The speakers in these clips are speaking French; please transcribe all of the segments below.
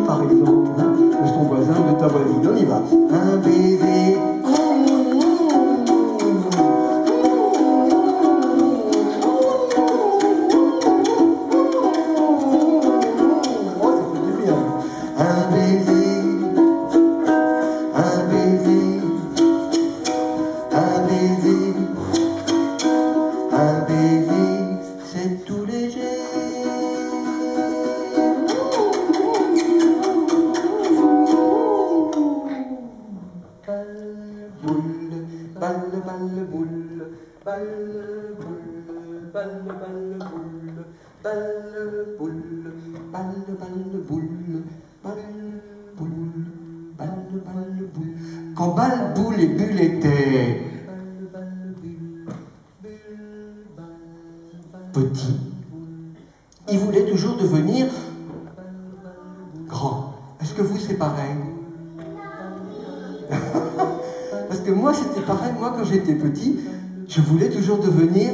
par exemple, hein, de ton voisin, de ta voisine. On y va. Un baiser. Oh, ça fait du bien. Un baiser. Un baiser. Un baiser. Un baiser. C'est tout léger. Balle, balle, boule, balle, boule, balle, balle, boule, balle, boule, balle, balle, boule, balle, boule, balle, balle, boule. Quand balle, boule et bulle étaient petits, ils voulaient toujours devenir grands. Est-ce que vous, c'est pareil? Parce que moi, c'était pareil. Moi, quand j'étais petit, je voulais toujours devenir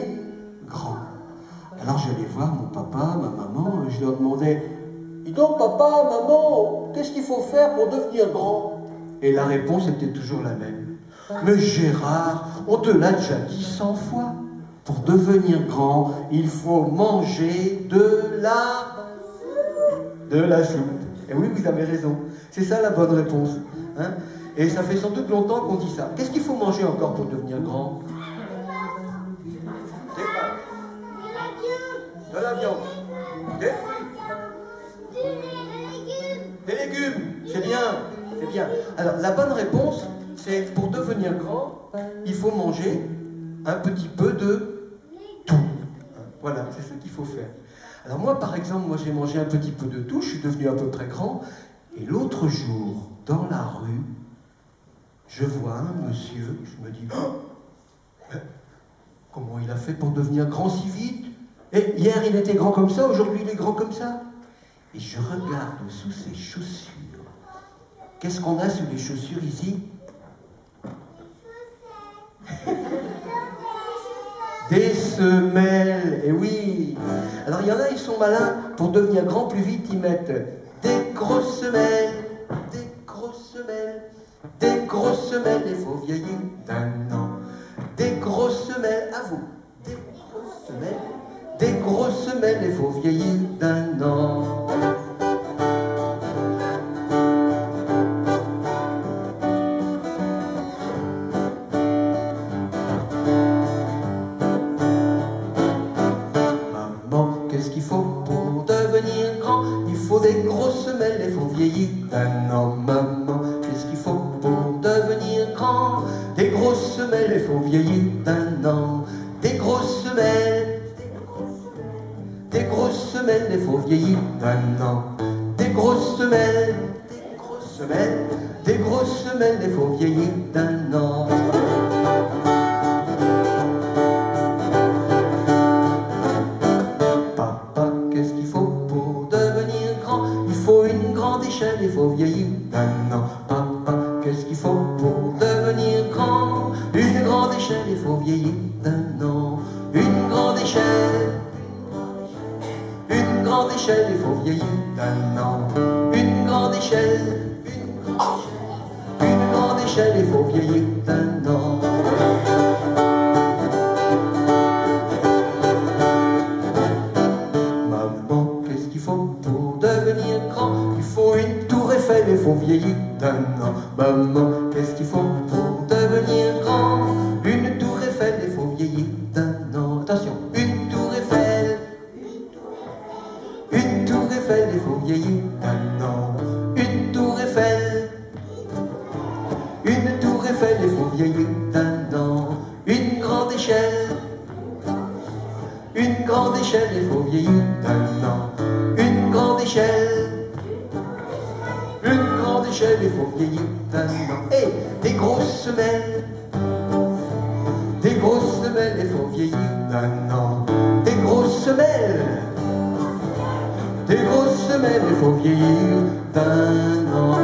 grand. Alors, j'allais voir mon papa, ma maman, et je leur demandais « Dis donc, papa, maman, qu'est-ce qu'il faut faire pour devenir grand ?» Et la réponse était toujours la même. « Mais Gérard, on te l'a déjà dit 100 fois. Pour devenir grand, il faut manger de la soupe. » Et oui, vous avez raison. C'est ça la bonne réponse. Hein? Et ça fait sans doute longtemps qu'on dit ça. Qu'est-ce qu'il faut manger encore pour devenir grand? Des pâtes. De la viande. Des fruits. Des légumes. C'est bien. C'est bien. Alors, la bonne réponse, c'est pour devenir grand, il faut manger un petit peu de tout. Voilà, c'est ce qu'il faut faire. Alors moi, par exemple, j'ai mangé un petit peu de tout, je suis devenu à peu près grand, et l'autre jour, dans la rue, je vois un monsieur, je me dis, oh, comment il a fait pour devenir grand si vite? Et hier il était grand comme ça, aujourd'hui il est grand comme ça. Et je regarde sous ses chaussures. Qu'est-ce qu'on a sous les chaussures ici? Des semelles, et oui. Alors il y en a, ils sont malins, pour devenir grand plus vite, ils mettent des grosses semelles, des grosses semelles. Des grosses semelles, il faut vieillir d'un an. Des grosses semelles, à vous. Des grosses semelles, des grosses semelles, il faut vieillir d'un an. Maman, qu'est-ce qu'il faut pour devenir grand? Il faut des grosses semelles, il faut vieillir d'un an. Maman, qu'est-ce qu'il faut pour devenir grand? Des grosses semelles, il faut vieillir d'un an. Des grosses semelles, des grosses semelles, il faut vieillir d'un an. Des grosses semelles, des grosses semelles, des grosses semelles, il faut vieillir d'un an. Papa, qu'est-ce qu'il faut pour devenir grand? Il faut une grande échelle, il faut vieillir d'un an. Papa, qu'est-ce qu'il faut pour devenir grand? Une grande échelle, il faut vieillir d'un an. Une grande échelle, une grande échelle, il faut vieillir d'un an. Une grande échelle, une grande échelle, il faut vieillir d'un an. Maman, qu'est-ce qu'il faut pour devenir grand? Il faut une tour Eiffel, il faut vieillir d'un an. Maman, qu'est-ce qu'il faut pour devenir grand? Une tour Eiffel, il faut vieillir d'un an. Attention, une tour Eiffel, une tour Eiffel, il faut vieillir d'un an. Une tour Eiffel, une tour Eiffel, il faut vieillir d'un an. Une grande échelle, une grande échelle, il faut vieillir d'un an. Une grande échelle, une grande échelle, il faut vieillir d'un an. Et des grosses semelles, des grosses semelles, il faut vieillir d'un an. Des grosses semelles, des grosses semelles, il faut vieillir d'un an.